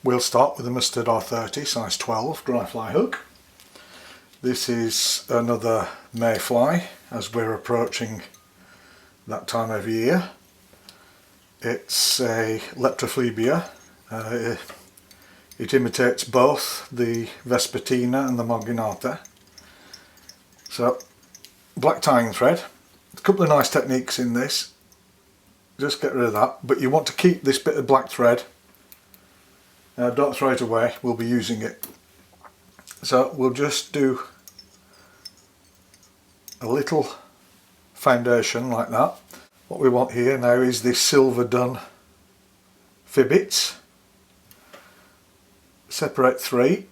we'll start with a Mustard R30 size 12 dry fly hook. This is another mayfly as we're approaching that time of year. It's a Leptophlebia. It imitates both the vespertina and the Marginata. So, black tying thread. A couple of nice techniques in this. Just get rid of that, but you want to keep this bit of black thread. Don't throw it away, we'll be using it. So we'll just do a little foundation like that. What we want here now is this silver done fibbits. Separate 3.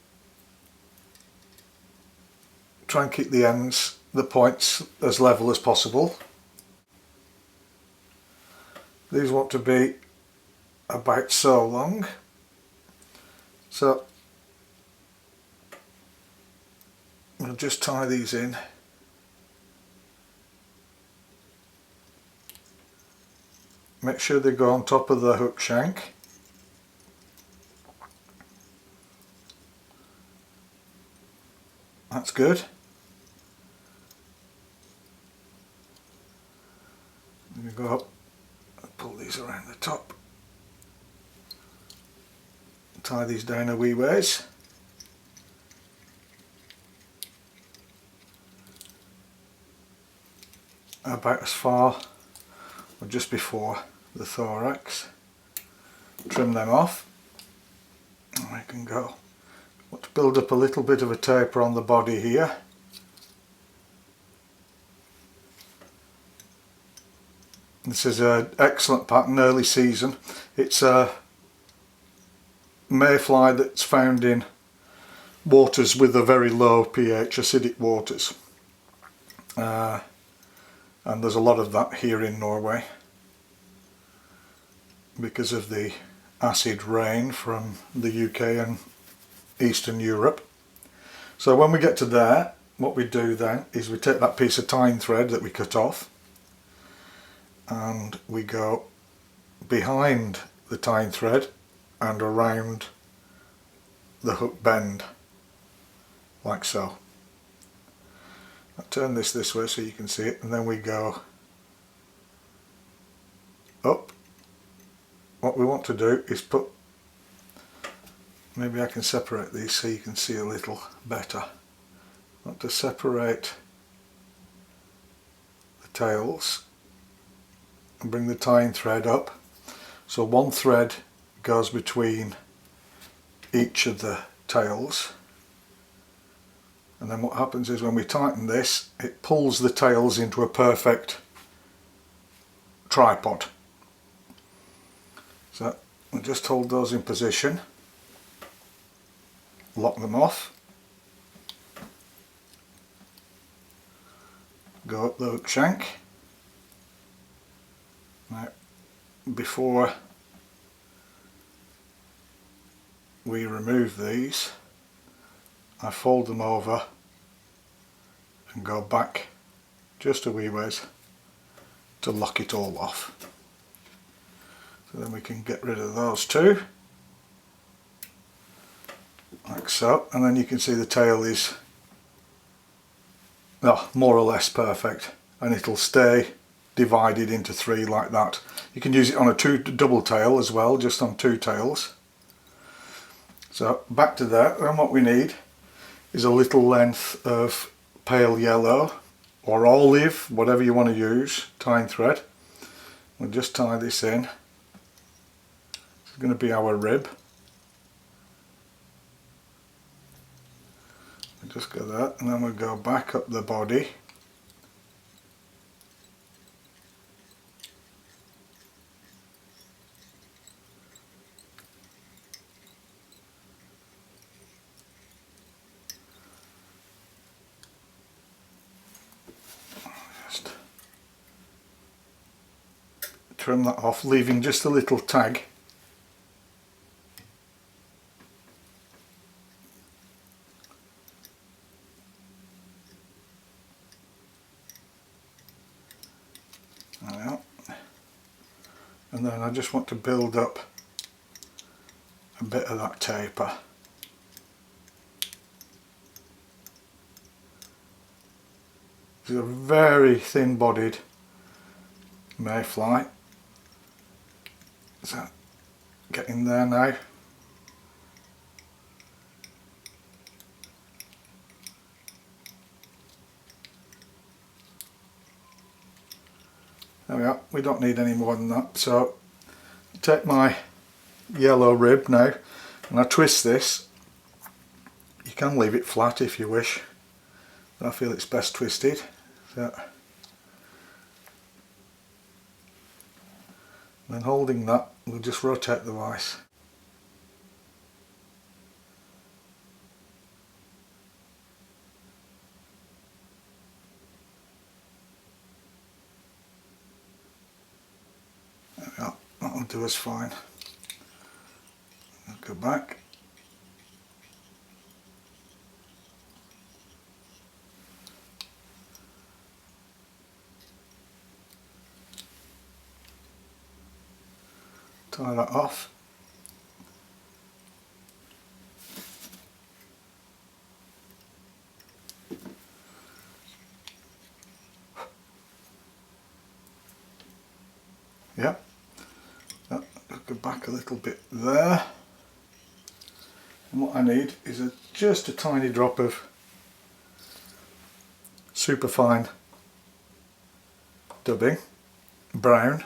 Try and keep the ends, the points, as level as possible. These want to be about so long. So we'll just tie these in. Make sure they go on top of the hook shank. That's good. Then we go up and pull these around the top. Tie these down a wee ways. About as far or just before the thorax. Trim them off. And we can go. Want to build up a little bit of a taper on the body here. This is an excellent pattern, early season. It's a mayfly that's found in waters with a very low pH, acidic waters, and there's a lot of that here in Norway because of the acid rain from the UK and Eastern Europe. So when we get to there, what we do then is we take that piece of tying thread that we cut off and we go behind the tying thread and around the hook bend, like so. I'll turn this way so you can see it, and then we go up. What we want to do is put, maybe I can separate these so you can see a little better. I want to separate the tails and bring the tying thread up, so one thread goes between each of the tails, and then what happens is when we tighten this, it pulls the tails into a perfect tripod. So we'll just hold those in position, lock them off, go up the hook shank. Now before we remove these, I fold them over and go back just a wee ways to lock it all off. So then we can get rid of those two, like so, and then you can see the tail is more or less perfect, and it'll stay divided into 3 like that. You can use it on a double tail as well, just on 2 tails. So back to that, and what we need is a little length of pale yellow or olive, whatever you want to use, tying thread. We'll just tie this in. This is going to be our rib. We'll just go that, and then we'll go back up the body. Trim that off, leaving just a little tag. And then I just want to build up a bit of that taper. This is a very thin bodied mayfly. So get in there now. There we are, we don't need any more than that. So I take my yellow rib now and I twist this. You can leave it flat if you wish, but I feel it's best twisted. So, then holding that, we'll just rotate the vise. There we are, that'll do us fine. I'll go back. Tie that off. Yeah, go back a little bit there. And what I need is just a tiny drop of superfine dubbing, brown.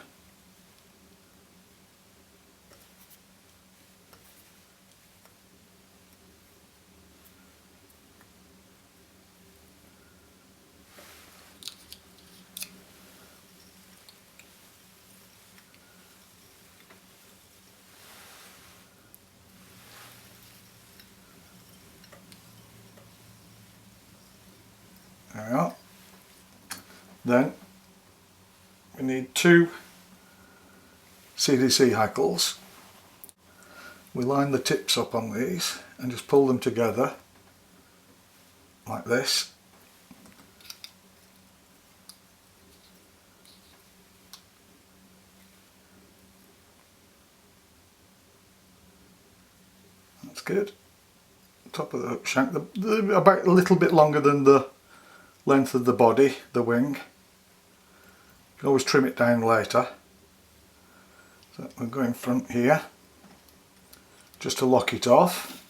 There we are. Then we need 2 CDC hackles. We line the tips up on these and just pull them together like this. That's good. Top of the hook shank, about a little bit longer than the length of the body, the wing. You can always trim it down later. So we'll go in front here, just to lock it off.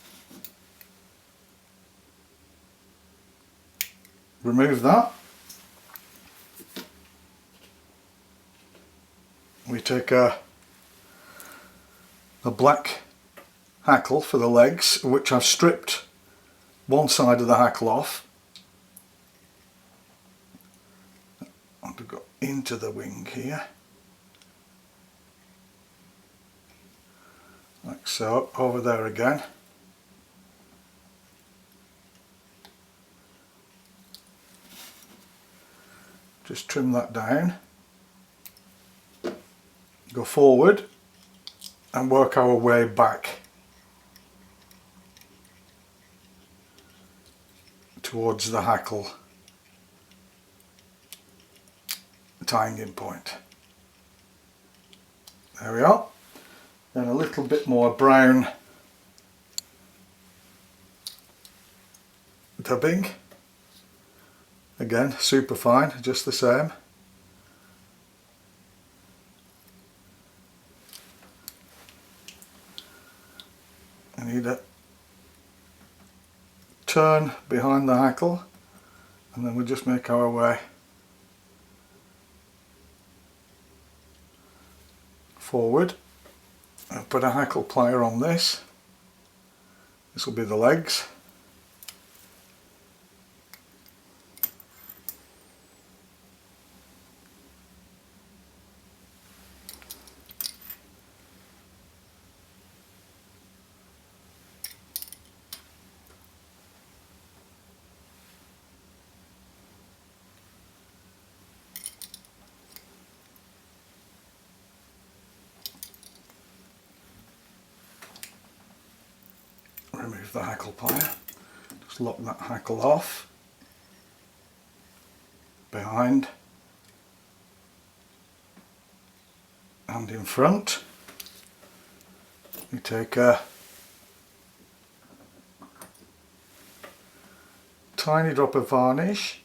Remove that. We take a black hackle for the legs, which I've stripped one side of the hackle off. To go into the wing here, like so, over there again. Just trim that down, go forward and work our way back towards the hackle tying in point. There we are. Then a little bit more brown dubbing. Again, super fine, just the same. I need a turn behind the hackle and then we'll just make our way forward. I'll put a hackle plier on this. This will be the legs. Remove the hackle plier, just lock that hackle off, behind and in front. We take a tiny drop of varnish,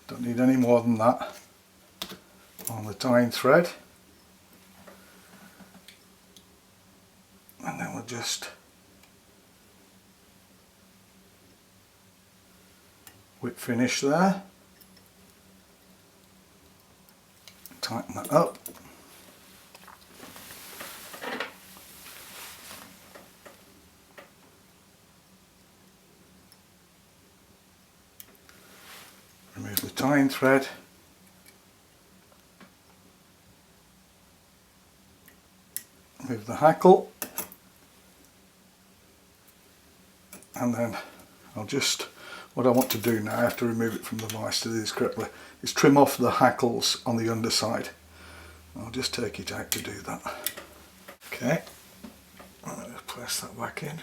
don't need any more than that, on the tying thread, and then we'll just whip finish there, tighten that up. Remove the tying thread, remove the hackle, and then what I want to do now, I have to remove it from the vise to do this correctly, is trim off the hackles on the underside. I'll just take it out to do that. Okay, I'm going to place that back in.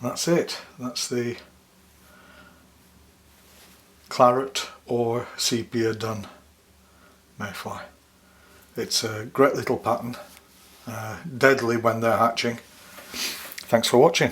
That's it. That's the Claret or Sepia done mayfly. It's a great little pattern, deadly when they're hatching. Thanks for watching.